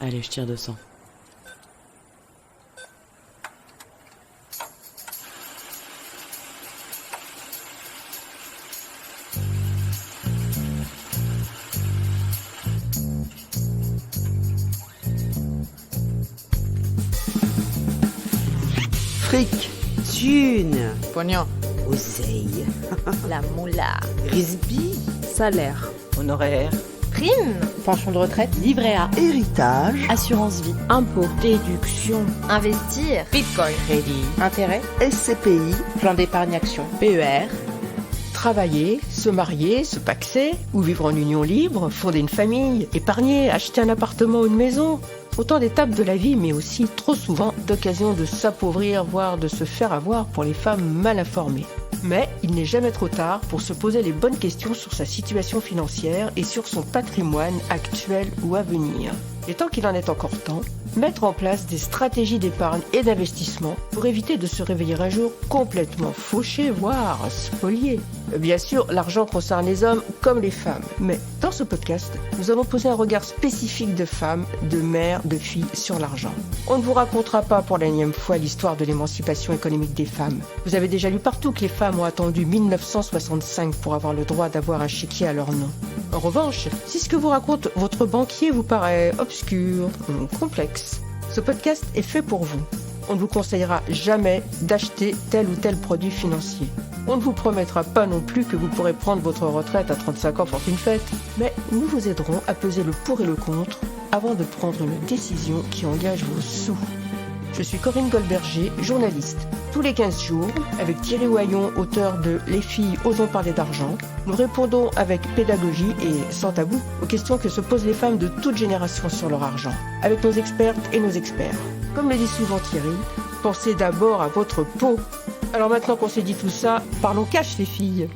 Allez, je tire 200. Fric, thune, Pognon, oseille, La moula. risby, Salaire, honoraire, Prime. pension de retraite, Livret A. héritage, Assurance vie. impôt, Déduction. Investir. bitcoin, crédit, intérêt, SCPI, plan d'épargne action, PER. travailler, se marier, se paxer, ou vivre en union libre, fonder une famille, épargner, acheter un appartement ou une maison. Autant d'étapes de la vie, mais aussi trop souvent d'occasions de s'appauvrir, voire de se faire avoir pour les femmes mal informées. Mais il n'est jamais trop tard pour se poser les bonnes questions sur sa situation financière et sur son patrimoine actuel ou à venir. Et tant qu'il en est encore temps, mettre en place des stratégies d'épargne et d'investissement pour éviter de se réveiller un jour complètement fauché, voire spolié. Bien sûr, l'argent concerne les hommes comme les femmes. Mais dans ce podcast, nous allons poser un regard spécifique de femmes, de mères, de filles sur l'argent. On ne vous racontera pas pour la énième fois l'histoire de l'émancipation économique des femmes. Vous avez déjà lu partout que les femmes ont attendu 1965 pour avoir le droit d'avoir un chéquier à leur nom. En revanche, si ce que vous raconte votre banquier vous paraît obscur ou complexe, ce podcast est fait pour vous. On ne vous conseillera jamais d'acheter tel ou tel produit financier. On ne vous promettra pas non plus que vous pourrez prendre votre retraite à 35 ans pour une fête, mais nous vous aiderons à peser le pour et le contre avant de prendre une décision qui engage vos sous. Je suis Corinne Goldberger, journaliste. Tous les 15 jours, avec Thierry Oyon, auteur de Les filles osons parler d'argent, nous répondons avec pédagogie et sans tabou aux questions que se posent les femmes de toute génération sur leur argent, avec nos expertes et nos experts. Comme le dit souvent Thierry, pensez d'abord à votre peau. Alors maintenant qu'on s'est dit tout ça, parlons cash les filles.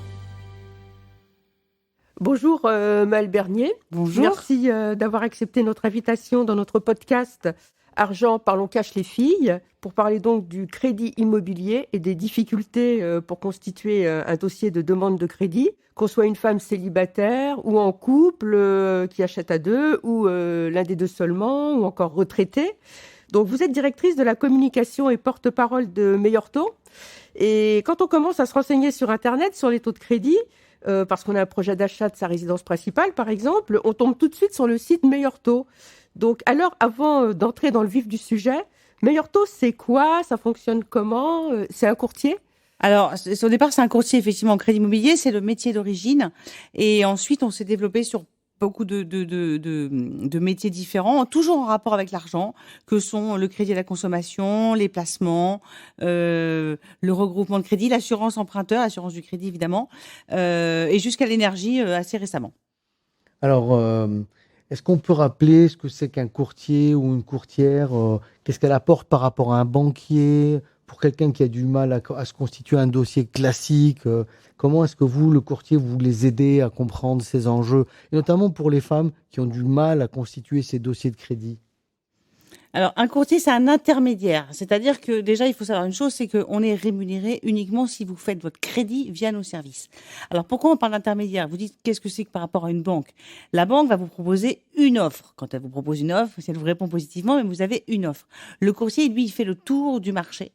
Bonjour Maëlle Bernier. Bonjour. Merci d'avoir accepté notre invitation dans notre podcast Argent, parlons cash les filles, pour parler donc du crédit immobilier et des difficultés pour constituer un dossier de demande de crédit, qu'on soit une femme célibataire ou en couple qui achète à deux, ou l'un des deux seulement, ou encore retraité. Donc vous êtes directrice de la communication et porte-parole de Meilleur Taux. Et quand on commence à se renseigner sur Internet, sur les taux de crédit, parce qu'on a un projet d'achat de sa résidence principale, par exemple, on tombe tout de suite sur le site Meilleur Taux. Donc, alors, avant d'entrer dans le vif du sujet, Meilleur Taux, c'est quoi? Ça fonctionne comment? C'est un courtier? Alors, au départ, c'est un courtier, effectivement, en crédit immobilier, c'est le métier d'origine. Et ensuite, on s'est développé sur beaucoup de métiers différents, toujours en rapport avec l'argent, que sont le crédit à la consommation, les placements, le regroupement de crédit, l'assurance emprunteur, l'assurance du crédit, évidemment, et jusqu'à l'énergie assez récemment. Alors, est-ce qu'on peut rappeler ce que c'est qu'un courtier ou une courtière? Qu'est-ce qu'elle apporte par rapport à un banquier? Pour quelqu'un qui a du mal à se constituer un dossier classique, comment est-ce que vous, le courtier, vous les aidez à comprendre ces enjeux? Et notamment pour les femmes qui ont du mal à constituer ces dossiers de crédit. Alors, un courtier, c'est un intermédiaire. C'est-à-dire que déjà, il faut savoir une chose, c'est qu'on est rémunéré uniquement si vous faites votre crédit via nos services. Alors, pourquoi on parle d'intermédiaire? Vous dites, qu'est-ce que c'est que par rapport à une banque? La banque va vous proposer une offre. Quand elle vous propose une offre, si elle vous répond positivement, mais vous avez une offre. Le courtier, lui, il fait le tour du marché.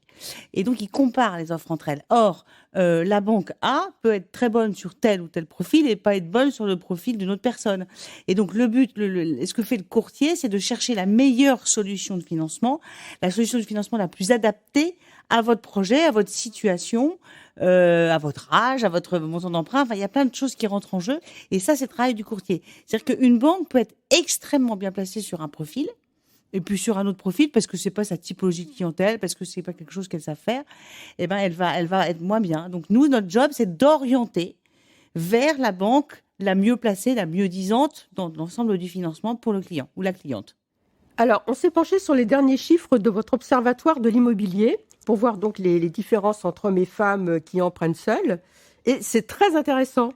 Et donc, il compare les offres entre elles. Or, la banque A peut être très bonne sur tel ou tel profil et pas être bonne sur le profil d'une autre personne. Et donc, le but, ce que fait le courtier, c'est de chercher la meilleure solution de financement, la solution de financement la plus adaptée à votre projet, à votre situation, à votre âge, à votre montant d'emprunt. Enfin, il y a plein de choses qui rentrent en jeu. Et ça, c'est le travail du courtier. C'est-à-dire qu'une banque peut être extrêmement bien placée sur un profil, et puis sur un autre profil, parce que c'est pas sa typologie de clientèle, parce que c'est pas quelque chose qu'elle sait faire, eh ben elle va être moins bien. Donc nous, notre job, c'est d'orienter vers la banque la mieux placée, la mieux disante dans l'ensemble du financement pour le client ou la cliente. Alors, on s'est penché sur les derniers chiffres de votre observatoire de l'immobilier pour voir donc les différences entre hommes et femmes qui empruntent seuls. Et c'est très intéressant.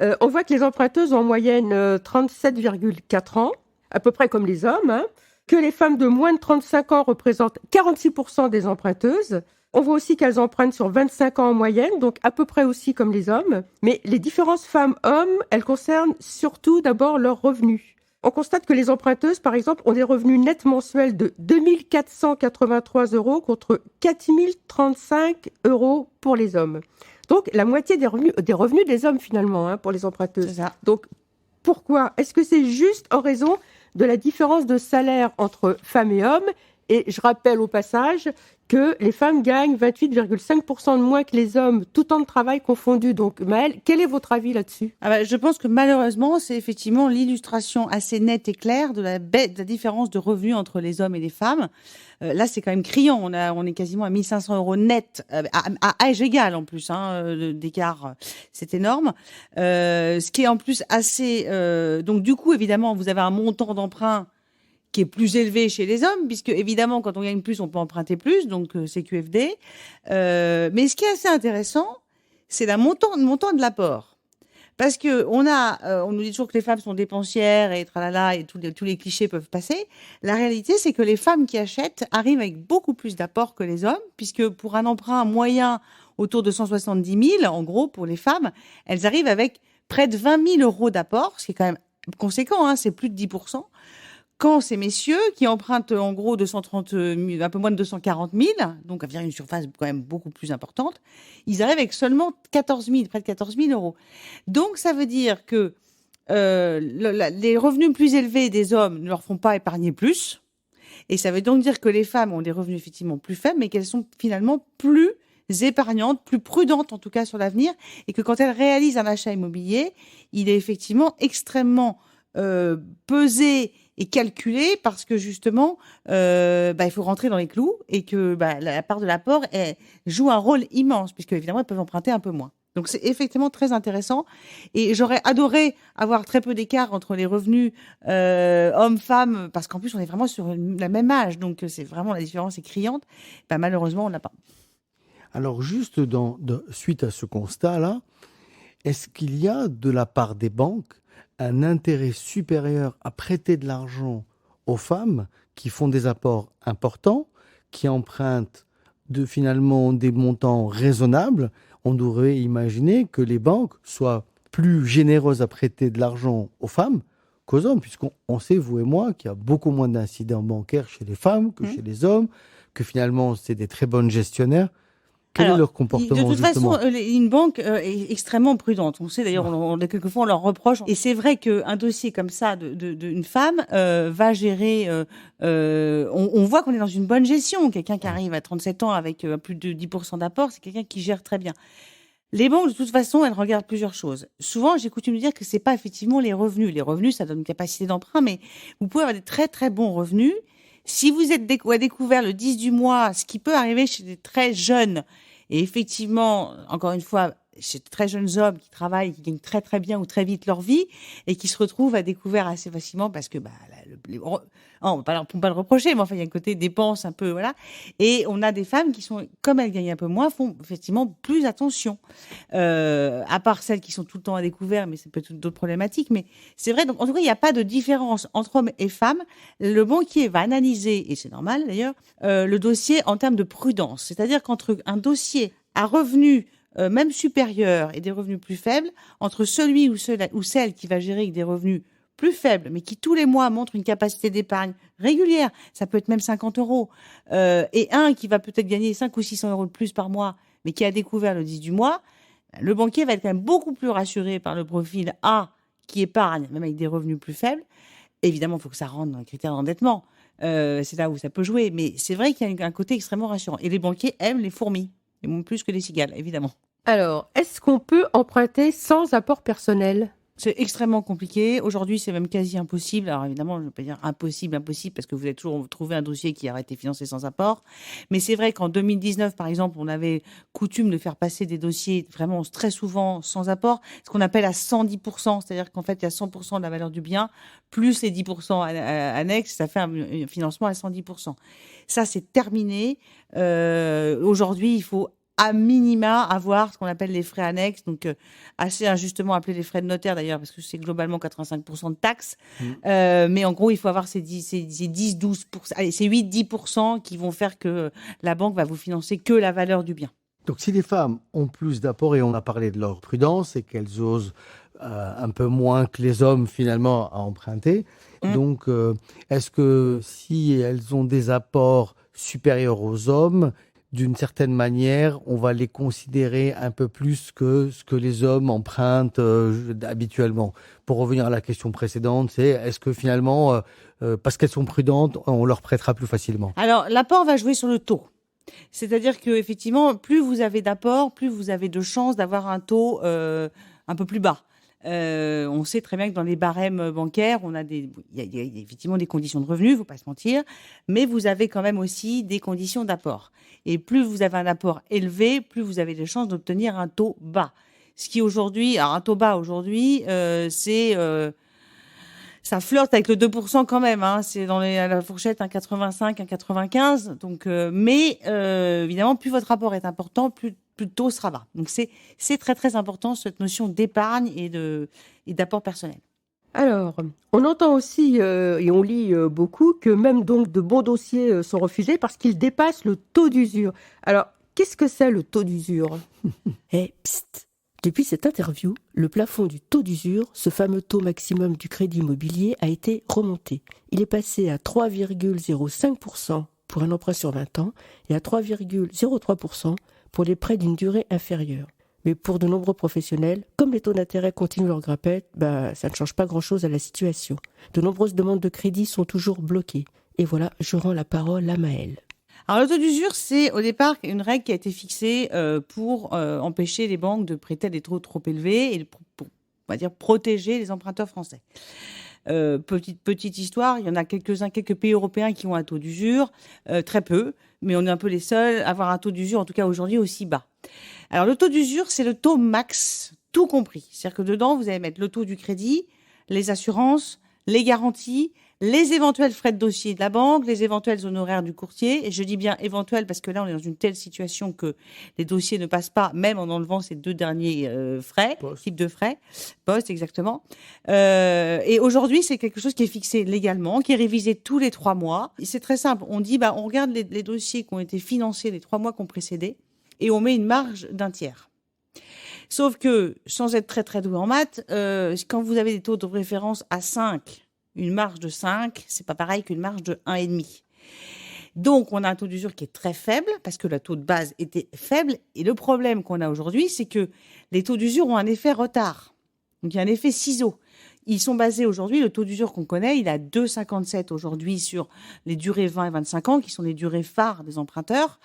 On voit que les emprunteuses ont en moyenne 37,4 ans, à peu près comme les hommes, hein, que les femmes de moins de 35 ans représentent 46% des emprunteuses. On voit aussi qu'elles empruntent sur 25 ans en moyenne, donc à peu près aussi comme les hommes. Mais les différences femmes-hommes, elles concernent surtout d'abord leurs revenus. On constate que les emprunteuses, par exemple, ont des revenus nets mensuels de 2 483 € contre 4 035 € pour les hommes. Donc, la moitié des revenus des hommes, finalement, pour les emprunteuses. C'est ça. Donc, pourquoi ? Est-ce que c'est juste en raison de la différence de salaire entre femmes et hommes ? Et je rappelle au passage que les femmes gagnent 28,5% de moins que les hommes, tout temps de travail confondu. Donc, Maëlle, quel est votre avis là-dessus ? Je pense que malheureusement, c'est effectivement l'illustration assez nette et claire de la différence de revenus entre les hommes et les femmes. Là, c'est quand même criant. On est quasiment à 1 500 € net, à âge égal en plus, d'écart. C'est énorme. Ce qui est en plus assez... donc, du coup, évidemment, vous avez un montant d'emprunt qui est plus élevé chez les hommes, puisque évidemment, quand on gagne plus, on peut emprunter plus, donc c'est QFD. Mais ce qui est assez intéressant, c'est le montant de l'apport. Parce que on nous dit toujours que les femmes sont dépensières et tralala, et tous les clichés peuvent passer. La réalité, c'est que les femmes qui achètent arrivent avec beaucoup plus d'apport que les hommes, puisque pour un emprunt moyen autour de 170 000, en gros, pour les femmes, elles arrivent avec près de 20 000 € d'apport, ce qui est quand même conséquent, c'est plus de 10%. Quand ces messieurs qui empruntent en gros 230 000, un peu moins de 240 000, donc avec une surface quand même beaucoup plus importante, ils arrivent avec seulement près de 14 000 €. Donc ça veut dire que les revenus plus élevés des hommes ne leur font pas épargner plus, et ça veut donc dire que les femmes ont des revenus effectivement plus faibles, mais qu'elles sont finalement plus épargnantes, plus prudentes en tout cas sur l'avenir, et que quand elles réalisent un achat immobilier, il est effectivement extrêmement pesé et calculé parce que justement, il faut rentrer dans les clous et que la part de l'apport joue un rôle immense puisque évidemment elles peuvent emprunter un peu moins. Donc c'est effectivement très intéressant et j'aurais adoré avoir très peu d'écart entre les revenus hommes-femmes parce qu'en plus on est vraiment sur la même âge donc c'est vraiment la différence est criante. Malheureusement on n'a pas. Alors juste suite à ce constat-là, est-ce qu'il y a de la part des banques un intérêt supérieur à prêter de l'argent aux femmes qui font des apports importants, qui empruntent finalement des montants raisonnables? On devrait imaginer que les banques soient plus généreuses à prêter de l'argent aux femmes qu'aux hommes, puisqu'on sait, vous et moi, qu'il y a beaucoup moins d'incidents bancaires chez les femmes que chez les hommes, que finalement c'est des très bonnes gestionnaires. Quel est leur comportement, de toute justement ? façon, une banque est extrêmement prudente. On sait d'ailleurs, quelquefois on leur reproche. Et c'est vrai qu'un dossier comme ça d'une femme va gérer. On voit qu'on est dans une bonne gestion. Quelqu'un qui arrive à 37 ans avec plus de 10% d'apport, c'est quelqu'un qui gère très bien. Les banques, de toute façon, elles regardent plusieurs choses. Souvent, j'ai coutume de dire que c'est pas effectivement les revenus. Les revenus, ça donne une capacité d'emprunt, mais vous pouvez avoir des très très bons revenus. Si vous êtes à découvert le 10 du mois, ce qui peut arriver chez des très jeunes, et effectivement, encore une fois, chez de très jeunes hommes qui travaillent, qui gagnent très très bien ou très vite leur vie, et qui se retrouvent à découvert assez facilement parce que on ne peut pas le reprocher, mais enfin il y a un côté dépense un peu, voilà. Et on a des femmes qui sont, comme elles gagnent un peu moins, font effectivement plus attention. À part celles qui sont tout le temps à découvert, mais c'est peut-être d'autres problématiques. Mais c'est vrai, donc en tout cas il n'y a pas de différence entre hommes et femmes. Le banquier va analyser, et c'est normal d'ailleurs, le dossier en termes de prudence. C'est-à-dire qu'entre un dossier à revenus même supérieurs et des revenus plus faibles, entre celui ou celle qui va gérer avec des revenus plus faibles, mais qui tous les mois montre une capacité d'épargne régulière, ça peut être même 50 €, et un qui va peut-être gagner 5 ou 600 € de plus par mois, mais qui a découvert le 10 du mois, le banquier va être quand même beaucoup plus rassuré par le profil A qui épargne, même avec des revenus plus faibles. Évidemment, il faut que ça rentre dans les critères d'endettement. C'est là où ça peut jouer, mais c'est vrai qu'il y a un côté extrêmement rassurant. Et les banquiers aiment les fourmis, et même plus que les cigales, évidemment. Alors, est-ce qu'on peut emprunter sans apport personnel ? C'est extrêmement compliqué. Aujourd'hui, c'est même quasi impossible. Alors évidemment, je ne vais pas dire impossible, parce que vous allez toujours trouver un dossier qui aurait été financé sans apport. Mais c'est vrai qu'en 2019, par exemple, on avait coutume de faire passer des dossiers vraiment très souvent sans apport, ce qu'on appelle à 110%. C'est-à-dire qu'en fait, il y a 100% de la valeur du bien, plus les 10% annexes, ça fait un financement à 110%. Ça, c'est terminé. Aujourd'hui, il faut à minima avoir ce qu'on appelle les frais annexes, donc assez injustement appelés les frais de notaire d'ailleurs, parce que c'est globalement 85% de taxes. Mais en gros, il faut avoir ces 10-12%, allez, ces 8-10% qui vont faire que la banque va vous financer que la valeur du bien. Donc si les femmes ont plus d'apports, et on a parlé de leur prudence, et qu'elles osent un peu moins que les hommes finalement à emprunter, donc est-ce que si elles ont des apports supérieurs aux hommes, d'une certaine manière, on va les considérer un peu plus que ce que les hommes empruntent habituellement? Pour revenir à la question précédente, c'est est-ce que finalement, parce qu'elles sont prudentes, on leur prêtera plus facilement? Alors, l'apport va jouer sur le taux. C'est-à-dire que effectivement, plus vous avez d'apport, plus vous avez de chances d'avoir un taux un peu plus bas. On sait très bien que dans les barèmes bancaires, il y a effectivement des conditions de revenus, faut pas se mentir, mais vous avez quand même aussi des conditions d'apport. Et plus vous avez un apport élevé, plus vous avez de chances d'obtenir un taux bas. Ce qui aujourd'hui, alors un taux bas aujourd'hui, ça flirte avec le 2% quand même, hein. C'est dans la fourchette 1,85, 1,95. Donc, évidemment, plus votre rapport est important, plus le taux sera bas. Donc, c'est très, très important, cette notion d'épargne et d'apport personnel. Alors, on entend aussi et on lit beaucoup que même donc de bons dossiers sont refusés parce qu'ils dépassent le taux d'usure. Alors, qu'est-ce que c'est le taux d'usure? Psst. Depuis cette interview, le plafond du taux d'usure, ce fameux taux maximum du crédit immobilier, a été remonté. Il est passé à 3,05% pour un emprunt sur 20 ans et à 3,03% pour les prêts d'une durée inférieure. Mais pour de nombreux professionnels, comme les taux d'intérêt continuent leur grimpette, ça ne change pas grand-chose à la situation. De nombreuses demandes de crédit sont toujours bloquées. Et voilà, je rends la parole à Maëlle. Alors, le taux d'usure, c'est au départ une règle qui a été fixée pour empêcher les banques de prêter à des taux trop élevés et pour, on va dire, protéger les emprunteurs français. Petite histoire, il y en a quelques pays européens qui ont un taux d'usure, très peu, mais on est un peu les seuls à avoir un taux d'usure, en tout cas aujourd'hui, aussi bas. Alors, le taux d'usure, c'est le taux max, tout compris. C'est-à-dire que dedans, vous allez mettre le taux du crédit, les assurances, les garanties, les éventuels frais de dossier de la banque, les éventuels honoraires du courtier. Et je dis bien éventuels parce que là, on est dans une telle situation que les dossiers ne passent pas, même en enlevant ces deux derniers types de frais. Poste, exactement. Et aujourd'hui, c'est quelque chose qui est fixé légalement, qui est révisé tous les 3 mois. Et c'est très simple. On dit, on regarde les dossiers qui ont été financés les 3 mois qui ont précédé et on met une marge d'un tiers. Sauf que, sans être très très doué en maths, quand vous avez des taux de référence à 5, une marge de 5, c'est pas pareil qu'une marge de 1,5. Donc, on a un taux d'usure qui est très faible parce que le taux de base était faible. Et le problème qu'on a aujourd'hui, c'est que les taux d'usure ont un effet retard. Donc, il y a un effet ciseau. Ils sont basés aujourd'hui, le taux d'usure qu'on connaît, il est à 2,57 aujourd'hui sur les durées 20 et 25 ans, qui sont les durées phares des emprunteurs.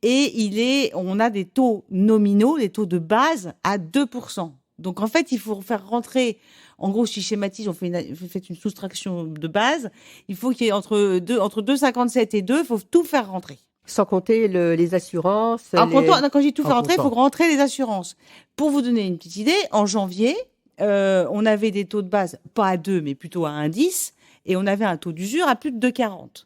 Et on a des taux nominaux, des taux de base à 2%. Donc, en fait, il faut faire rentrer, en gros, si je schématise, vous faites une soustraction de base, il faut qu'il y ait entre 2,57 et 2, il faut tout faire rentrer. Sans compter les assurances. Alors, quand je dis tout faire rentrer, il faut rentrer les assurances. Pour vous donner une petite idée, en janvier, on avait des taux de base, pas à 2, mais plutôt à 1,10, et on avait un taux d'usure à plus de 2,40.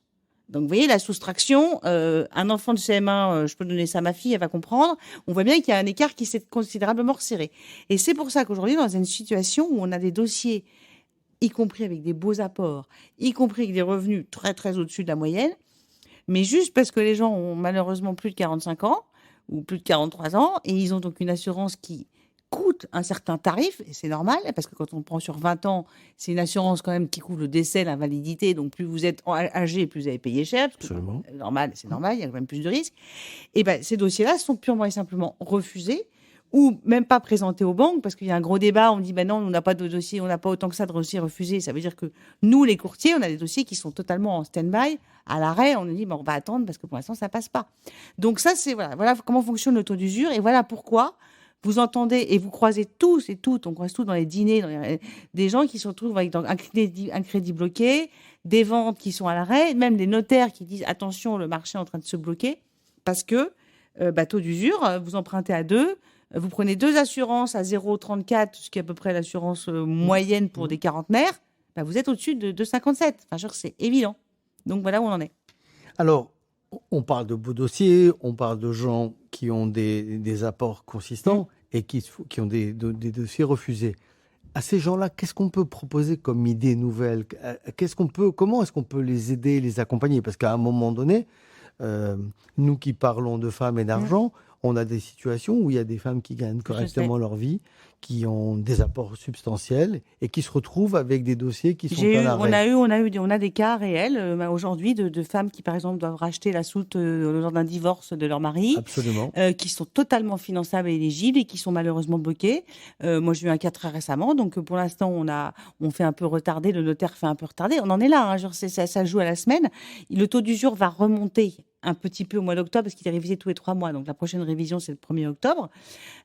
Donc, vous voyez, la soustraction, un enfant de CM1, je peux donner ça à ma fille, elle va comprendre. On voit bien qu'il y a un écart qui s'est considérablement resserré. Et c'est pour ça qu'aujourd'hui, dans une situation où on a des dossiers, y compris avec des beaux apports, y compris avec des revenus très, très au-dessus de la moyenne, mais juste parce que les gens ont malheureusement plus de 45 ans ou plus de 43 ans, et ils ont donc une assurance qui coûte un certain tarif, et c'est normal, parce que quand on prend sur 20 ans, c'est une assurance quand même qui couvre le décès, l'invalidité, donc plus vous êtes âgé, plus vous allez payer cher. Absolument. C'est normal, il y a quand même plus de risques. Et ces dossiers-là sont purement et simplement refusés, ou même pas présentés aux banques, parce qu'il y a un gros débat, on dit, non, on n'a pas de dossier, on n'a pas autant que ça de dossiers refusés. Ça veut dire que nous, les courtiers, on a des dossiers qui sont totalement en stand-by, à l'arrêt, on nous dit, on va attendre, parce que pour l'instant, ça passe pas. Donc ça, c'est, voilà comment fonctionne le taux d'usure, et voilà pourquoi vous entendez et vous croisez tous et toutes, on croise tous dans les dîners, des gens qui se retrouvent avec un crédit bloqué, des ventes qui sont à l'arrêt, même des notaires qui disent attention, le marché est en train de se bloquer, parce que taux d'usure, vous empruntez à 2, vous prenez 2 assurances à 0,34, ce qui est à peu près l'assurance moyenne pour des quarantenaires, vous êtes au-dessus de 2,57. Enfin, c'est évident. Donc voilà où on en est. Alors, on parle de beaux dossiers, on parle de gens qui ont des apports consistants et qui ont des dossiers refusés. À ces gens-là, qu'est-ce qu'on peut proposer comme idée nouvelle? Comment est-ce qu'on peut les aider, les accompagner? Parce qu'à un moment donné, nous qui parlons de femmes et d'argent, on a des situations où il y a des femmes qui gagnent correctement leur vie, qui ont des apports substantiels et qui se retrouvent avec des dossiers qui sont à l'arrêt. On a des cas réels aujourd'hui de femmes qui, par exemple, doivent racheter la soulte lors d'un divorce de leur mari, Absolument. qui sont totalement finançables et éligibles et qui sont malheureusement bloquées. Moi, j'ai eu un cas très récemment, donc pour l'instant, on fait un peu retarder, le notaire fait un peu retarder. On en est là, hein, genre ça joue à la semaine. Le taux d'usure va remonter un petit peu au mois d'octobre parce qu'il est révisé tous les 3 mois. Donc la prochaine révision, c'est le 1er octobre.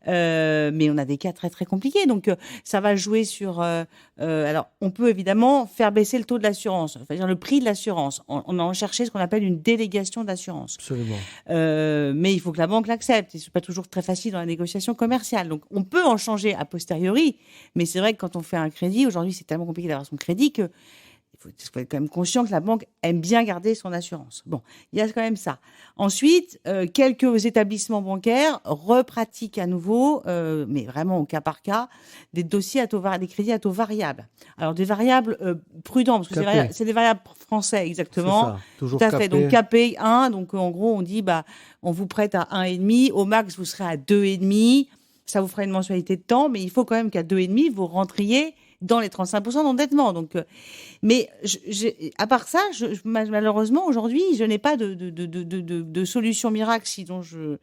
Mais on a des cas très très compliqués. Donc ça va jouer sur... alors on peut évidemment faire baisser le taux de l'assurance, c'est-à-dire le prix de l'assurance. On a en cherché ce qu'on appelle une délégation d'assurance. Absolument. Mais il faut que la banque l'accepte. Et c'est pas toujours très facile dans la négociation commerciale. Donc on peut en changer a posteriori. Mais c'est vrai que quand on fait un crédit, aujourd'hui c'est tellement compliqué d'avoir son crédit que il faut être quand même conscient que la banque aime bien garder son assurance. Bon, il y a quand même ça. Ensuite, quelques établissements bancaires repratiquent à nouveau, mais vraiment au cas par cas, des dossiers des crédits à taux variables. Alors des variables prudents, parce que c'est des variables français exactement. C'est ça, toujours tout à fait. capé. Donc capé 1, donc en gros on dit on vous prête à 1,5, au max vous serez à 2,5. Ça vous fera une mensualité de temps, mais il faut quand même qu'à 2,5 vous rentriez dans les 35% d'endettement. Donc, mais à part ça, malheureusement, aujourd'hui, je n'ai pas de solution miracle, sinon je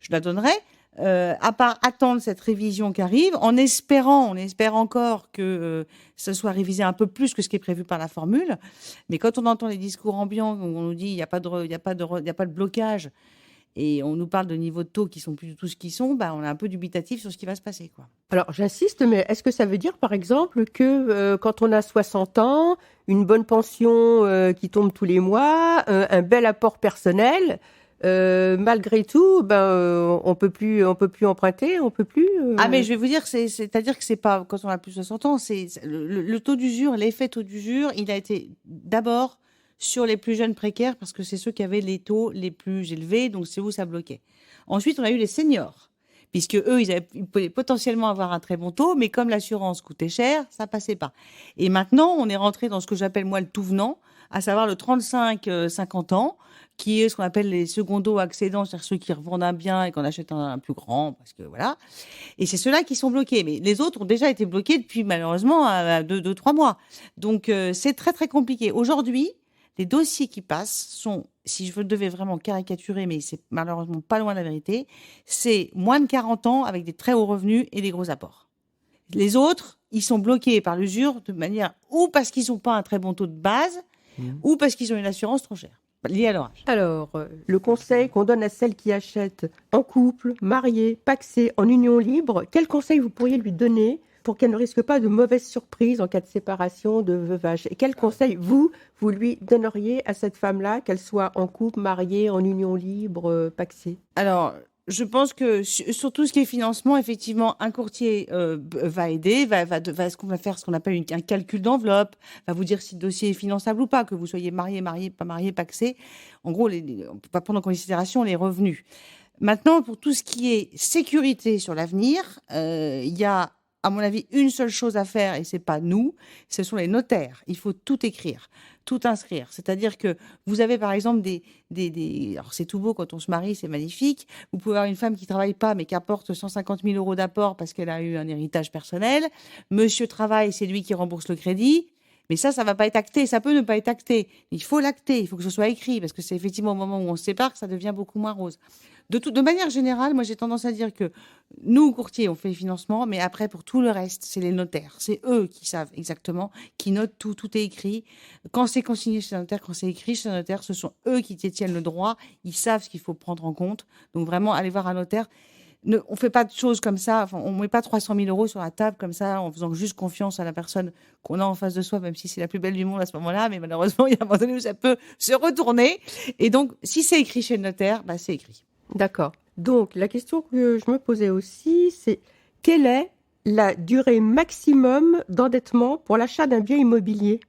la donnerais, à part attendre cette révision qui arrive, on espère encore que ça soit révisé un peu plus que ce qui est prévu par la formule. Mais quand on entend les discours ambiants où on nous dit il n'y a pas de blocage, et on nous parle de niveaux de taux qui sont plus du tout ce qu'ils sont, on est un peu dubitatif sur ce qui va se passer, quoi. Alors, j'insiste, mais est-ce que ça veut dire, par exemple, que quand on a 60 ans, une bonne pension qui tombe tous les mois, un bel apport personnel, malgré tout, on peut plus emprunter, on peut plus. Ah, mais je vais vous dire, c'est-à-dire que c'est pas quand on a plus de 60 ans, c'est le taux d'usure, l'effet taux d'usure, il a été d'abord sur les plus jeunes précaires parce que c'est ceux qui avaient les taux les plus élevés, donc c'est où ça bloquait. Ensuite, on a eu les seniors, puisque eux, ils pouvaient potentiellement avoir un très bon taux, mais comme l'assurance coûtait cher, ça passait pas. Et maintenant, on est rentré dans ce que j'appelle moi le tout venant, à savoir le 35-50 ans, qui est ce qu'on appelle les secondos accédants, c'est-à-dire ceux qui revendent un bien et qu'on achète un plus grand, parce que voilà. Et c'est ceux-là qui sont bloqués. Mais les autres ont déjà été bloqués depuis, malheureusement, 2-3 mois. Donc, c'est très, très compliqué. Aujourd'hui, les dossiers qui passent sont, si je devais vraiment caricaturer, mais c'est malheureusement pas loin de la vérité, c'est moins de 40 ans avec des très hauts revenus et des gros apports. Les autres, ils sont bloqués par l'usure de manière ou parce qu'ils n'ont pas un très bon taux de base, ou parce qu'ils ont une assurance trop chère, liée à leur âge. Alors, le conseil qu'on donne à celles qui achètent en couple, mariées, pacsées, en union libre, quel conseil vous pourriez lui donner pour qu'elle ne risque pas de mauvaises surprises en cas de séparation, de veuvage? Et quel conseil, vous lui donneriez à cette femme-là, qu'elle soit en couple, mariée, en union libre, pacsée? Alors, je pense que sur tout ce qui est financement, effectivement, un courtier va aider, va faire ce qu'on appelle un calcul d'enveloppe, va vous dire si le dossier est finançable ou pas, que vous soyez marié, pas marié, pacsé. En gros, on ne peut pas prendre en considération les revenus. Maintenant, pour tout ce qui est sécurité sur l'avenir, il y a, à mon avis, une seule chose à faire, et c'est pas nous, ce sont les notaires. Il faut tout écrire, tout inscrire. C'est-à-dire que vous avez, par exemple, alors c'est tout beau quand on se marie, c'est magnifique. Vous pouvez avoir une femme qui travaille pas, mais qui apporte 150 000 € d'apport parce qu'elle a eu un héritage personnel. Monsieur travaille, c'est lui qui rembourse le crédit. Mais ça va pas être acté. Ça peut ne pas être acté. Il faut l'acter. Il faut que ce soit écrit parce que c'est effectivement au moment où on se sépare que ça devient beaucoup moins rose. De manière générale, moi j'ai tendance à dire que nous, courtiers, on fait le financement, mais après pour tout le reste, c'est les notaires. C'est eux qui savent exactement, qui notent tout. Tout est écrit. Quand c'est consigné chez un notaire, quand c'est écrit chez un notaire, ce sont eux qui détiennent le droit. Ils savent ce qu'il faut prendre en compte. Donc vraiment, allez voir un notaire. On fait pas de choses comme ça. Enfin, on met pas 300 000 € sur la table comme ça en faisant juste confiance à la personne qu'on a en face de soi, même si c'est la plus belle du monde à ce moment-là. Mais malheureusement, il y a un moment donné où ça peut se retourner. Et donc, si c'est écrit chez le notaire, c'est écrit. D'accord. Donc, la question que je me posais aussi, c'est quelle est la durée maximum d'endettement pour l'achat d'un bien immobilier?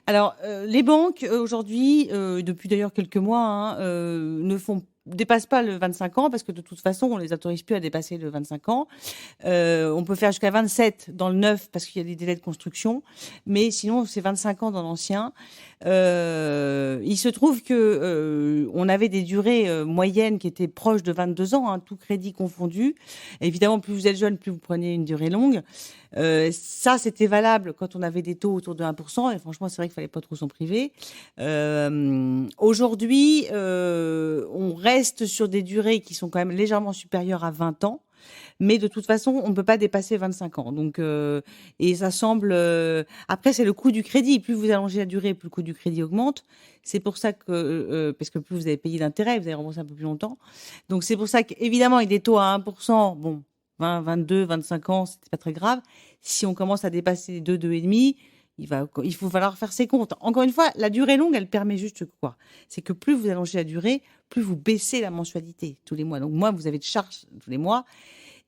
Alors, les banques, aujourd'hui, depuis d'ailleurs quelques mois, dépassent pas le 25 ans parce que de toute façon, on les autorise plus à dépasser le 25 ans. On peut faire jusqu'à 27 dans le neuf parce qu'il y a des délais de construction, mais sinon c'est 25 ans dans l'ancien. Il se trouve que on avait des durées moyennes qui étaient proches de 22 ans, hein, tout crédit confondu. Évidemment, plus vous êtes jeune, plus vous prenez une durée longue. Ça, c'était valable quand on avait des taux autour de 1%. Et franchement, c'est vrai qu'il fallait pas trop s'en priver. Aujourd'hui, on reste sur des durées qui sont quand même légèrement supérieures à 20 ans. Mais de toute façon, on ne peut pas dépasser 25 ans. Donc, et ça semble. Après, c'est le coût du crédit. Plus vous allongez la durée, plus le coût du crédit augmente. C'est pour ça que, parce que plus vous avez payé d'intérêt, vous allez rembourser un peu plus longtemps. Donc, c'est pour ça qu'évidemment, avec des taux à 1%, bon, 20, 22, 25 ans, c'était pas très grave. Si on commence à dépasser les 2, 2,5, il faut falloir faire ses comptes. Encore une fois, la durée longue, elle permet juste quoi? C'est que plus vous allongez la durée, plus vous baissez la mensualité tous les mois. Donc, moi, vous avez de charges tous les mois.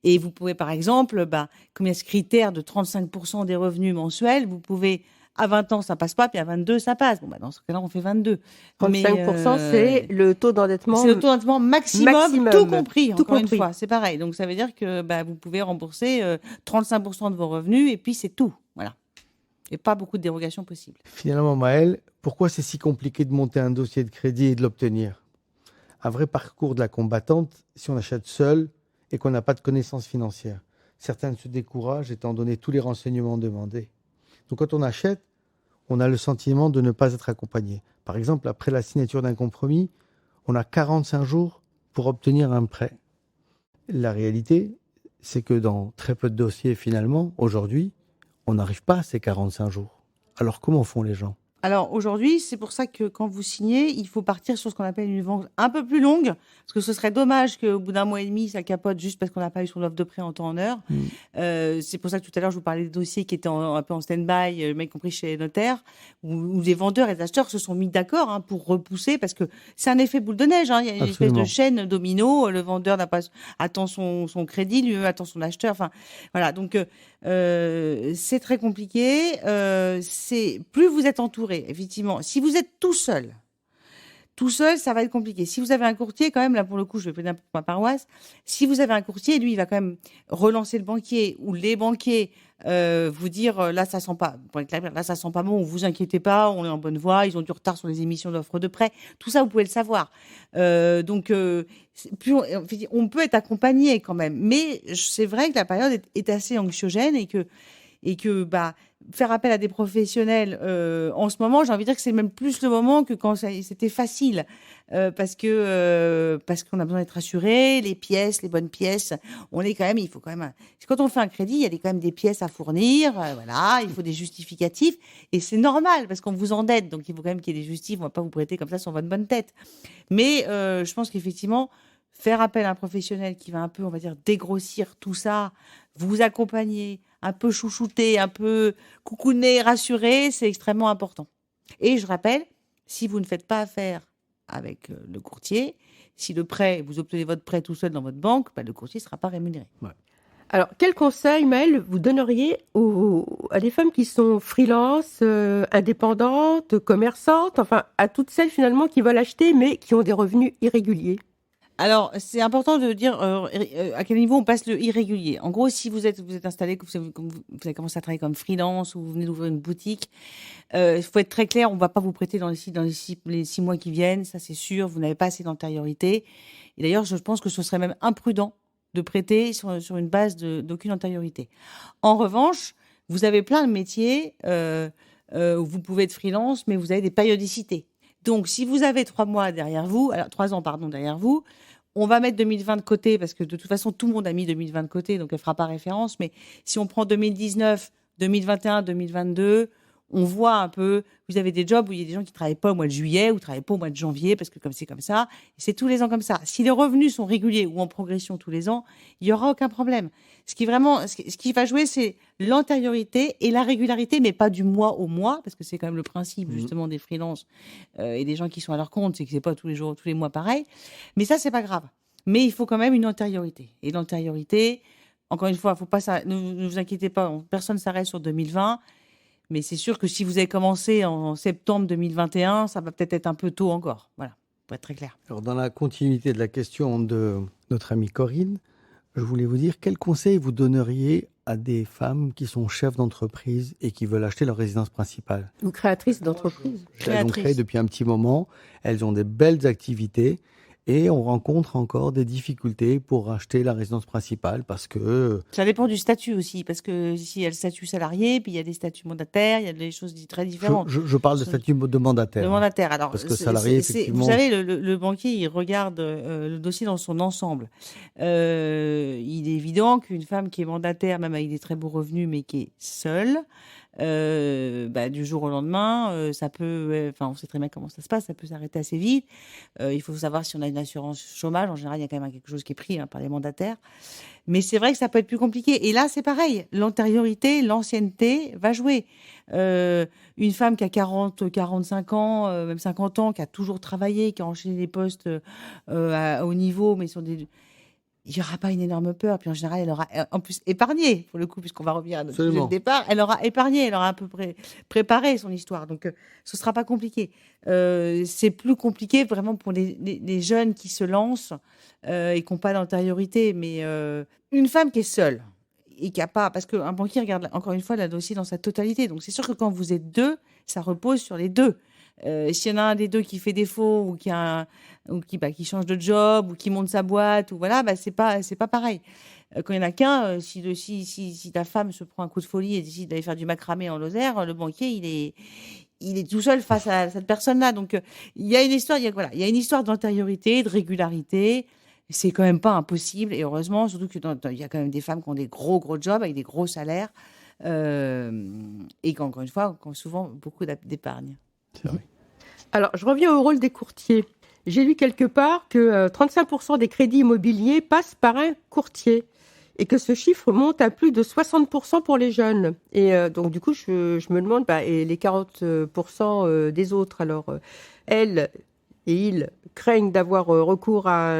Et vous pouvez, par exemple, comme il y a ce critère de 35% des revenus mensuels, vous pouvez, à 20 ans, ça passe pas, puis à 22, ça passe. Bon, dans ce cas-là, on fait 22. 35%, c'est le taux d'endettement. C'est le taux d'endettement maximum, tout compris, tout encore compris. une fois. C'est pareil. Donc, ça veut dire que vous pouvez rembourser 35% de vos revenus, et puis c'est tout. Voilà. Et pas beaucoup de dérogations possibles. Finalement, Maëlle, pourquoi c'est si compliqué de monter un dossier de crédit et de l'obtenir? Un vrai parcours de la combattante, si on achète seul et qu'on n'a pas de connaissances financières. Certains se découragent étant donné tous les renseignements demandés. Donc quand on achète, on a le sentiment de ne pas être accompagné. Par exemple, après la signature d'un compromis, on a 45 jours pour obtenir un prêt. La réalité, c'est que dans très peu de dossiers, finalement, aujourd'hui, on n'arrive pas à ces 45 jours. Alors comment font les gens ? Alors aujourd'hui, c'est pour ça que quand vous signez, il faut partir sur ce qu'on appelle une vente un peu plus longue, parce que ce serait dommage qu'au bout d'un mois et demi, ça capote juste parce qu'on n'a pas eu son offre de prêt en temps en heure. C'est pour ça que tout à l'heure, je vous parlais des dossiers qui étaient un peu en stand-by, y compris chez les notaires, où les vendeurs et les acheteurs se sont mis d'accord pour repousser, parce que c'est un effet boule de neige. Il y a une espèce de chaîne domino. Le vendeur n'a pas attend son crédit, lui attend son acheteur. Enfin, voilà. Donc c'est très compliqué. C'est plus vous êtes entouré. Effectivement, si vous êtes tout seul, ça va être compliqué. Si vous avez un courtier, quand même, là, pour le coup, je vais plaider un peu pour ma paroisse. Si vous avez un courtier, lui, il va quand même relancer le banquier ou les banquiers, vous dire, là, ça sent pas, pour être clair, là, ça sent pas bon, vous inquiétez pas, on est en bonne voie, ils ont du retard sur les émissions d'offres de prêt. Tout ça, vous pouvez le savoir. Donc, plus on peut être accompagné quand même. Mais c'est vrai que la période est assez anxiogène et que faire appel à des professionnels en ce moment, j'ai envie de dire que c'est même plus le moment que quand c'était facile, parce qu'on a besoin d'être assuré, les pièces, les bonnes pièces, il faut quand même, quand on fait un crédit, il y a quand même des pièces à fournir, voilà, il faut des justificatifs, et c'est normal parce qu'on vous endette, donc il faut quand même qu'il y ait des justifs, on va pas vous prêter comme ça sur votre bonne tête. Mais je pense qu'effectivement, faire appel à un professionnel qui va un peu, on va dire, dégrossir tout ça, vous accompagner, un peu chouchouter, un peu coucouner, rassurer, c'est extrêmement important. Et je rappelle, si vous ne faites pas affaire avec le courtier, si le prêt, vous obtenez votre prêt tout seul dans votre banque, le courtier ne sera pas rémunéré. Ouais. Alors, quel conseil, Maëlle, vous donneriez à des femmes qui sont freelance, indépendantes, commerçantes, enfin, à toutes celles finalement qui veulent acheter mais qui ont des revenus irréguliers? Alors, c'est important de dire à quel niveau on passe le irrégulier. En gros, si vous êtes installé, que vous avez commencé à travailler comme freelance ou vous venez d'ouvrir une boutique, il faut être très clair, on ne va pas vous prêter dans les 6 mois qui viennent, ça c'est sûr, vous n'avez pas assez d'antériorité. Et d'ailleurs, je pense que ce serait même imprudent de prêter sur une base d'aucune antériorité. En revanche, vous avez plein de métiers où vous pouvez être freelance, mais vous avez des périodicités. Donc, si vous avez 3 ans derrière vous, on va mettre 2020 de côté parce que de toute façon, tout le monde a mis 2020 de côté, donc elle ne fera pas référence. Mais si on prend 2019, 2021, 2022, on voit un peu, vous avez des jobs où il y a des gens qui ne travaillent pas au mois de juillet ou ne travaillent pas au mois de janvier parce que comme c'est comme ça, et c'est tous les ans comme ça. Si les revenus sont réguliers ou en progression tous les ans, il n'y aura aucun problème. Ce qui va jouer, c'est l'antériorité et la régularité, mais pas du mois au mois, parce que c'est quand même le principe justement des freelances et des gens qui sont à leur compte, c'est que c'est pas tous les jours, tous les mois pareil. Mais ça, c'est pas grave. Mais il faut quand même une antériorité. Et l'antériorité, encore une fois, faut pas ça. Ne vous inquiétez pas, personne ne s'arrête sur 2020. Mais c'est sûr que si vous avez commencé en septembre 2021, ça va peut-être être un peu tôt encore. Voilà, pour être très clair. Alors, dans la continuité de la question de notre amie Corinne, Je voulais vous dire, quel conseil vous donneriez à des femmes qui sont chefs d'entreprise et qui veulent acheter leur résidence principale? Ou créatrice d'entreprise. Elles ont créé depuis un petit moment, elles ont des belles activités et on rencontre encore des difficultés pour acheter la résidence principale parce que Ça dépend du statut aussi, parce que ici, il y a le statut salarié, puis il y a des statuts mandataires, il y a des choses très différentes. je parle de statut de mandataire. Le mandataire. Alors, Parce que salarié, effectivement. Vous savez, le banquier, il regarde le dossier dans son ensemble. Il est évident qu'une femme qui est mandataire, même avec des très beaux revenus, mais qui est seule, du jour au lendemain, ça peut. Enfin, on sait très bien comment ça se passe, ça peut s'arrêter assez vite. Il faut savoir si on a une assurance chômage. En général, il y a quand même quelque chose qui est pris par les mandataires. Mais c'est vrai que ça peut être plus compliqué. Et là, c'est pareil. L'antériorité, l'ancienneté va jouer. Une femme qui a 40, 45 ans, même 50 ans, qui a toujours travaillé, qui a enchaîné des postes à haut niveau, mais sur des... Il n'y aura pas une énorme peur. Puis en général, elle aura en plus épargné, pour le coup, puisqu'on va revenir à notre sujet de départ. Elle aura épargné, elle aura à peu près préparé son histoire. Donc, ce ne sera pas compliqué. C'est plus compliqué vraiment pour les jeunes qui se lancent et qui n'ont pas d'antériorité. Mais une femme qui est seule et qui n'a pas... Parce qu'un banquier regarde, encore une fois, le dossier dans sa totalité. Donc, c'est sûr que quand vous êtes deux, ça repose sur les deux. S'il y en a un des deux qui fait défaut ou qui change de job ou qui monte sa boîte ou voilà, c'est pas pareil. Quand il y en a qu'un, si ta femme se prend un coup de folie et décide d'aller faire du macramé en Lozère, le banquier il est tout seul face à cette personne-là. Donc il y a une histoire, il y a une histoire d'antériorité, de régularité. C'est quand même pas impossible et heureusement, surtout que il y a quand même des femmes qui ont des gros jobs avec des gros salaires et qui encore une fois qui ont souvent beaucoup d'épargne. C'est vrai. Alors, je reviens au rôle des courtiers. J'ai lu quelque part que 35% des crédits immobiliers passent par un courtier et que ce chiffre monte à plus de 60% pour les jeunes. Et donc, du coup, je me demande, et les 40% des autres, alors, elles et ils craignent d'avoir recours à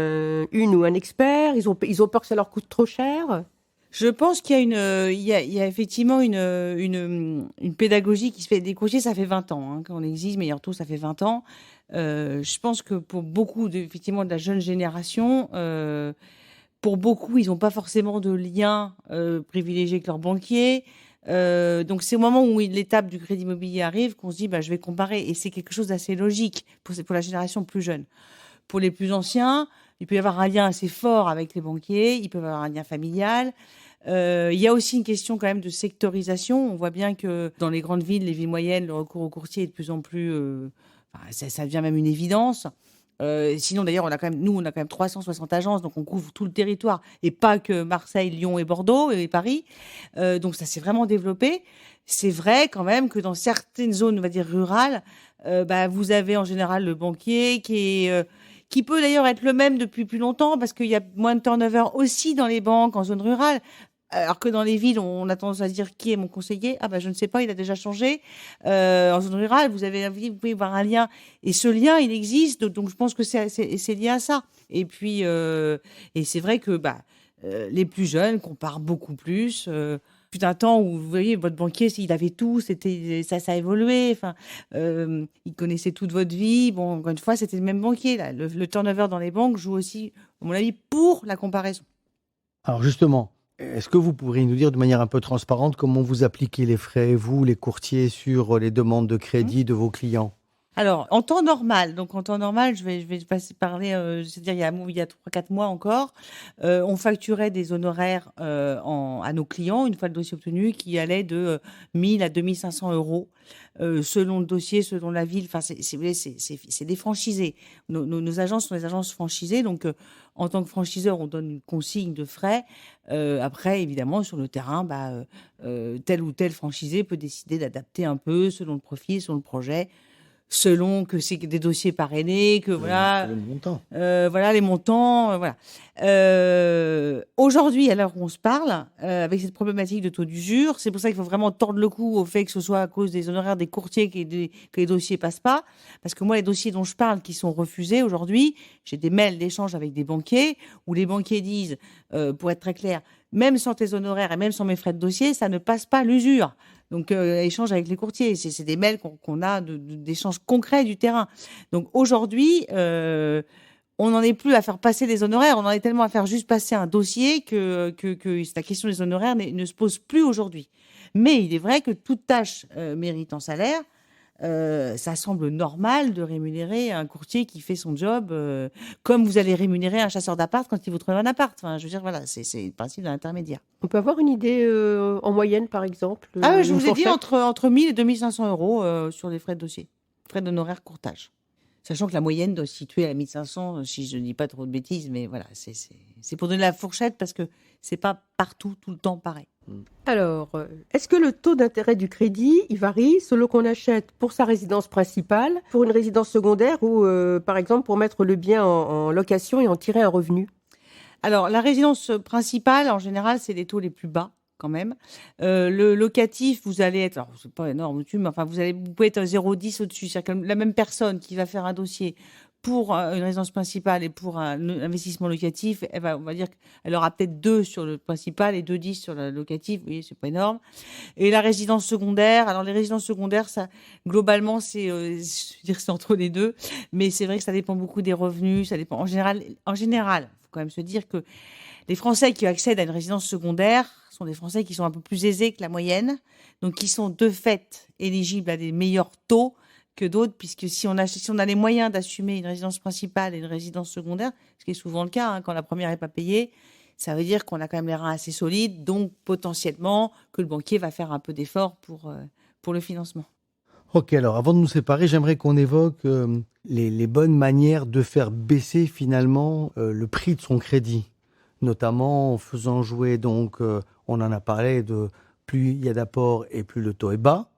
une ou un expert, ils ont peur que ça leur coûte trop cher. Je pense qu'il y a il y a effectivement une pédagogie qui se fait. Des courtiers, ça fait 20 ans qu'on existe, Meilleur Taux, ça fait 20 ans. Je pense que pour beaucoup effectivement de la jeune génération, pour beaucoup, ils n'ont pas forcément de lien privilégié avec leur banquier. Donc c'est au moment où l'étape du crédit immobilier arrive qu'on se dit je vais comparer, et c'est quelque chose d'assez logique pour la génération plus jeune. Pour les plus anciens, il peut y avoir un lien assez fort avec les banquiers, il peut y avoir un lien familial. Il y a aussi une question quand même de sectorisation. On voit bien que dans les grandes villes, les villes moyennes, le recours au courtier est de plus en plus... ça devient même une évidence. Sinon, d'ailleurs, on a quand même 360 agences, donc on couvre tout le territoire, et pas que Marseille, Lyon et Bordeaux et Paris. Donc ça s'est vraiment développé. C'est vrai quand même que dans certaines zones, on va dire rurales, vous avez en général le banquier qui peut d'ailleurs être le même depuis plus longtemps parce qu'il y a moins de turnover aussi dans les banques en zone rurale. Alors que dans les villes, on a tendance à se dire qui est mon conseiller. Je ne sais pas, il a déjà changé. En zone rurale, vous pouvez avoir un lien. Et ce lien, il existe. Donc je pense que c'est lié à ça. Et puis, et c'est vrai que les plus jeunes comparent beaucoup plus. Fut un temps où, vous voyez, votre banquier, il avait tout, ça a évolué. Enfin, il connaissait toute votre vie. Bon, encore une fois, c'était le même banquier. Là. Le turnover dans les banques joue aussi, à mon avis, pour la comparaison. Alors justement, est-ce que vous pourriez nous dire de manière un peu transparente comment vous appliquez les frais, vous, les courtiers, sur les demandes de crédit de vos clients? Alors, en temps normal, je vais parler, c'est-à-dire il y a 3-4 mois encore, on facturait des honoraires à nos clients, une fois le dossier obtenu, qui allait de 1 000 à 2 500 euros, selon le dossier, selon la ville. Enfin, c'est des franchisés. Nos agences sont des agences franchisées, donc en tant que franchiseur, on donne une consigne de frais. Après, évidemment, sur le terrain, tel ou tel franchisé peut décider d'adapter un peu selon le profil, selon le projet, selon que c'est des dossiers parrainés, que voilà, les montants. Les montants, voilà. Aujourd'hui, à l'heure où on se parle, avec cette problématique de taux d'usure, c'est pour ça qu'il faut vraiment tordre le cou au fait que ce soit à cause des honoraires des courtiers que les dossiers passent pas. Parce que moi, les dossiers dont je parle qui sont refusés aujourd'hui, j'ai des mails d'échange avec des banquiers où les banquiers disent, pour être très clair, même sans tes honoraires et même sans mes frais de dossier, ça ne passe pas l'usure. Donc, échange avec les courtiers, c'est des mails qu'on a d'échanges concrets du terrain. Donc, aujourd'hui, on n'en est plus à faire passer des honoraires, on en est tellement à faire juste passer un dossier que la question des honoraires ne se pose plus aujourd'hui. Mais il est vrai que toute tâche mérite un salaire. Ça semble normal de rémunérer un courtier qui fait son job comme vous allez rémunérer un chasseur d'appart quand il vous trouve un appart. Enfin, je veux dire, voilà, c'est le principe de l'intermédiaire. On peut avoir une idée en moyenne, par exemple Je une vous ai dit fourchette entre 1000 et 2500 euros sur les frais de dossier, frais d'honoraires courtage. Sachant que la moyenne doit se situer à 1500, si je ne dis pas trop de bêtises, mais voilà, c'est pour donner la fourchette parce que c'est pas partout, tout le temps pareil. Alors, est-ce que le taux d'intérêt du crédit, il varie selon qu'on achète pour sa résidence principale, pour une résidence secondaire ou, par exemple, pour mettre le bien en location et en tirer un revenu? Alors, la résidence principale, en général, c'est les taux les plus bas, quand même. Le locatif, vous allez être, alors c'est pas énorme, mais enfin, vous pouvez être 0,10 au-dessus. C'est-à-dire que la même personne qui va faire un dossier pour une résidence principale et pour un investissement locatif, on va dire qu'elle aura peut-être 2 sur le principal et 2,10 sur le locatif. Vous voyez, c'est pas énorme. Et la résidence secondaire, alors les résidences secondaires, ça, globalement, c'est entre les deux. Mais c'est vrai que ça dépend beaucoup des revenus. Ça dépend. En général, faut quand même se dire que les Français qui accèdent à une résidence secondaire sont des Français qui sont un peu plus aisés que la moyenne, donc qui sont de fait éligibles à des meilleurs taux que d'autres, puisque si on a les moyens d'assumer une résidence principale et une résidence secondaire, ce qui est souvent le cas, quand la première n'est pas payée, ça veut dire qu'on a quand même les reins assez solides, donc potentiellement que le banquier va faire un peu d'effort pour le financement. Ok, alors avant de nous séparer, j'aimerais qu'on évoque les bonnes manières de faire baisser finalement le prix de son crédit, notamment en faisant jouer, donc on en a parlé, de plus il y a d'apport et plus le taux est bas.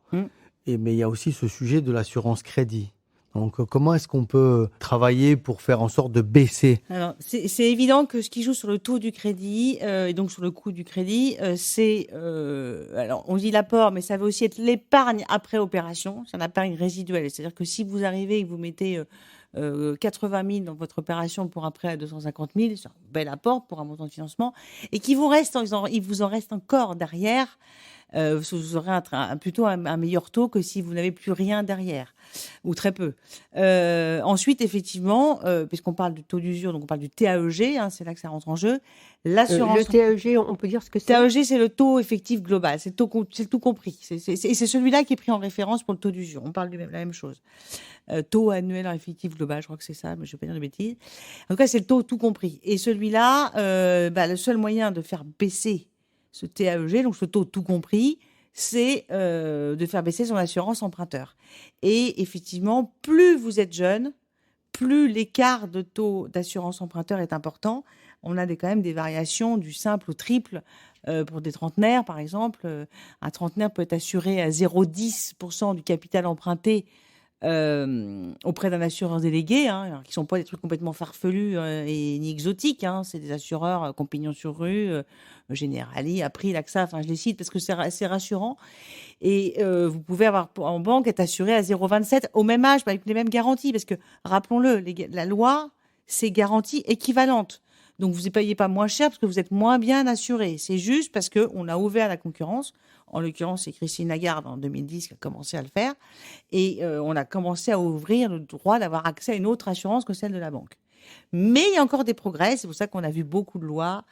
Mais il y a aussi ce sujet de l'assurance crédit. Donc, comment est-ce qu'on peut travailler pour faire en sorte de baisser? Alors, c'est évident que ce qui joue sur le taux du crédit et donc sur le coût du crédit, alors on dit l'apport, mais ça veut aussi être l'épargne après opération. C'est une épargne résiduelle. C'est-à-dire que si vous arrivez et que vous mettez 80 000 dans votre opération pour un prêt à 250 000, c'est un bel apport pour un montant de financement, et qu'il vous reste, il vous en reste encore derrière. Vous aurez plutôt un meilleur taux que si vous n'avez plus rien derrière, ou très peu. Ensuite, effectivement, puisqu'on parle du taux d'usure, donc on parle du TAEG, c'est là que ça rentre en jeu. L'assurance. Le TAEG, on peut dire ce que c'est? TAEG, c'est le taux effectif global, c'est le tout compris. C'est celui-là qui est pris en référence pour le taux d'usure. On parle de la même chose. Taux annuel effectif global, je crois que c'est ça, mais je ne vais pas dire de bêtises. En tout cas, c'est le taux tout compris. Et celui-là, le seul moyen de faire baisser ce TAEG, donc ce taux tout compris, c'est de faire baisser son assurance emprunteur. Et effectivement, plus vous êtes jeune, plus l'écart de taux d'assurance emprunteur est important. On a quand même des variations du simple au triple pour des trentenaires, par exemple. Un trentenaire peut être assuré à 0,10% du capital emprunté auprès d'un assureur délégué, qui ne sont pas des trucs complètement farfelus et ni exotiques. C'est des assureurs Compagnon sur rue, Generali, April, AXA, je les cite parce que c'est rassurant. Et vous pouvez avoir en banque être assuré à 0,27 au même âge, avec les mêmes garanties, parce que rappelons-le, la loi, c'est garantie équivalente. Donc vous ne payez pas moins cher parce que vous êtes moins bien assuré. C'est juste parce qu'on a ouvert la concurrence. En l'occurrence, c'est Christine Lagarde en 2010 qui a commencé à le faire. Et on a commencé à ouvrir le droit d'avoir accès à une autre assurance que celle de la banque. Mais il y a encore des progrès. C'est pour ça qu'on a vu beaucoup de lois.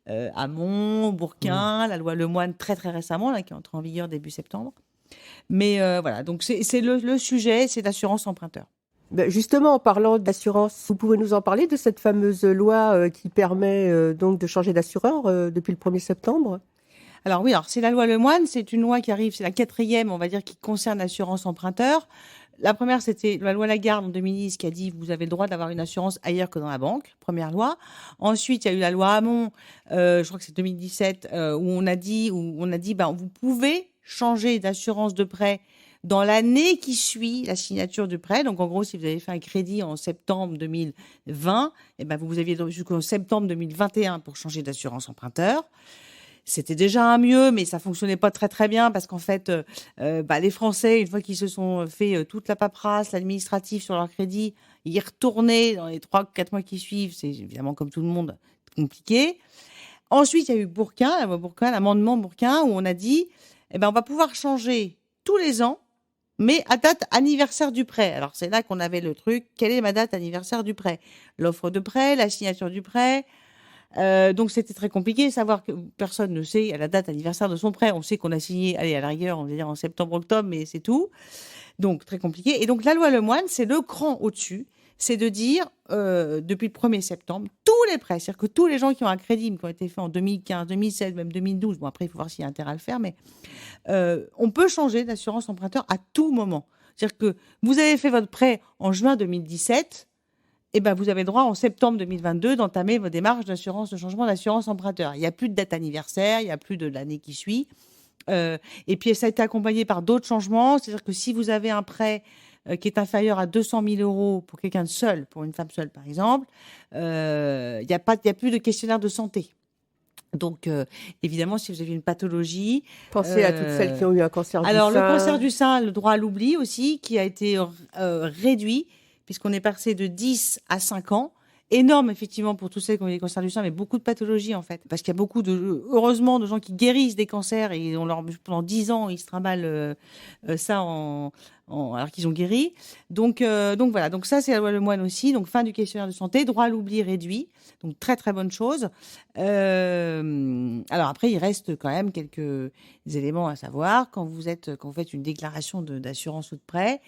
Hamon, Bourquin, la loi Lemoine très très récemment, qui est entrée en vigueur début septembre. Mais voilà, donc c'est le sujet, c'est l'assurance emprunteur. Justement, en parlant d'assurance, vous pouvez nous en parler de cette fameuse loi qui permet donc de changer d'assureur depuis le 1er septembre? Alors oui, c'est la loi Lemoine, c'est une loi qui arrive, c'est la 4e, on va dire, qui concerne l'assurance emprunteur. La première, c'était la loi Lagarde en 2010 qui a dit vous avez le droit d'avoir une assurance ailleurs que dans la banque, première loi. Ensuite, il y a eu la loi Hamon, je crois que c'est 2017, où on a dit vous pouvez changer d'assurance de prêt dans l'année qui suit la signature du prêt. Donc, en gros, si vous avez fait un crédit en septembre 2020, vous aviez jusqu'en septembre 2021 pour changer d'assurance emprunteur. C'était déjà un mieux, mais ça fonctionnait pas très très bien parce qu'en fait, les Français, une fois qu'ils se sont fait toute la paperasse, l'administratif sur leur crédit, y retourner dans les 3-4 mois qui suivent, c'est évidemment comme tout le monde compliqué. Ensuite, il y a eu l'amendement Bourquin, où on a dit, on va pouvoir changer tous les ans, mais à date anniversaire du prêt. Alors, c'est là qu'on avait le truc, quelle est ma date anniversaire du prêt? L'offre de prêt, la signature du prêt. Donc, c'était très compliqué, savoir que personne ne sait à la date anniversaire de son prêt. On sait qu'on a signé, allez, à la rigueur, on va dire en septembre-octobre, mais c'est tout. Donc, très compliqué. Et donc, la loi Lemoine, c'est le cran au-dessus. C'est de dire, depuis le 1er septembre, tous les prêts, c'est-à-dire que tous les gens qui ont un crédit, qui ont été faits en 2015, 2016, même 2012, bon après il faut voir s'il y a intérêt à le faire, mais on peut changer d'assurance emprunteur à tout moment. C'est-à-dire que vous avez fait votre prêt en juin 2017, et ben vous avez le droit en septembre 2022 d'entamer vos démarches de changement d'assurance emprunteur. Il n'y a plus de date anniversaire, il n'y a plus de l'année qui suit. Et puis ça a été accompagné par d'autres changements, c'est-à-dire que si vous avez un prêt qui est inférieur à 200 000 euros pour quelqu'un de seul, pour une femme seule par exemple, il n'y a plus de questionnaire de santé. Donc, évidemment, si vous avez une pathologie... Pensez à toutes celles qui ont eu un cancer du sein. Alors, le cancer du sein, le droit à l'oubli aussi, qui a été réduit, puisqu'on est passé de 10 à 5 ans. Énorme, effectivement, pour tous ceux qui ont eu des cancers du sein, mais beaucoup de pathologies, en fait. Parce qu'il y a beaucoup heureusement, de gens qui guérissent des cancers et pendant 10 ans, ils se trimballent ça alors qu'ils ont guéri. Donc voilà. Donc ça, c'est la loi Lemoine aussi. Donc, fin du questionnaire de santé, droit à l'oubli réduit. Donc, très, très bonne chose. Alors après, il reste quand même quelques éléments à savoir. Quand vous faites une déclaration d'assurance ou de prêt,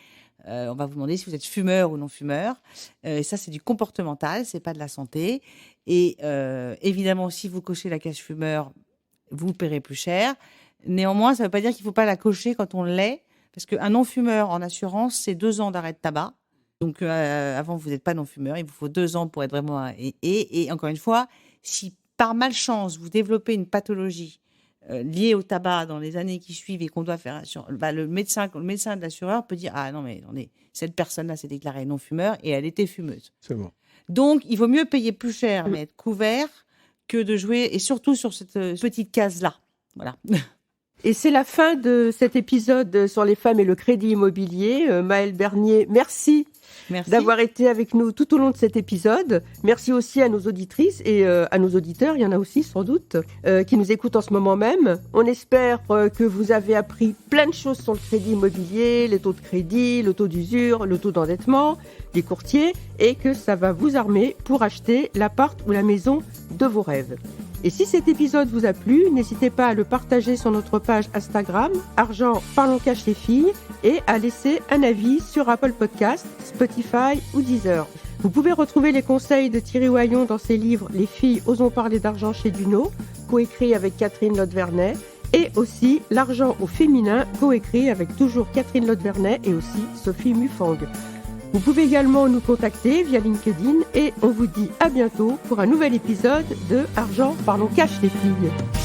on va vous demander si vous êtes fumeur ou non fumeur. Et ça, c'est du comportemental, c'est pas de la santé. Et évidemment, si vous cochez la case fumeur, vous paierez plus cher. Néanmoins, ça ne veut pas dire qu'il ne faut pas la cocher quand on l'est, parce qu'un non-fumeur en assurance, c'est 2 ans d'arrêt de tabac. Donc, avant, vous n'êtes pas non-fumeur, il vous faut 2 ans pour être vraiment... Et encore une fois, si par malchance, vous développez une pathologie liée au tabac dans les années qui suivent et qu'on doit faire le médecin de l'assureur peut dire ah non mais attendez, cette personne-là s'est déclarée non fumeur et elle était fumeuse. C'est bon. Donc il vaut mieux payer plus cher mais être couvert que de jouer et surtout sur cette petite case-là. Voilà. Et c'est la fin de cet épisode sur les femmes et le crédit immobilier. Maëlle Bernier, merci d'avoir été avec nous tout au long de cet épisode. Merci aussi à nos auditrices et à nos auditeurs, il y en a aussi sans doute, qui nous écoutent en ce moment même. On espère que vous avez appris plein de choses sur le crédit immobilier, les taux de crédit, le taux d'usure, le taux d'endettement, les courtiers, et que ça va vous armer pour acheter l'appart ou la maison de vos rêves. Et si cet épisode vous a plu, n'hésitez pas à le partager sur notre page Instagram, Argent Parlons Cash les filles, et à laisser un avis sur Apple Podcast, Spotify ou Deezer. Vous pouvez retrouver les conseils de Thierry Oyon dans ses livres Les filles osons parler d'argent chez Duno, coécrit avec Catherine Lotte-Vernet, et aussi L'argent au féminin, coécrit avec toujours Catherine Lotte-Vernet et aussi Sophie Mufang. Vous pouvez également nous contacter via LinkedIn et on vous dit à bientôt pour un nouvel épisode de Argent Parlons Cash les filles.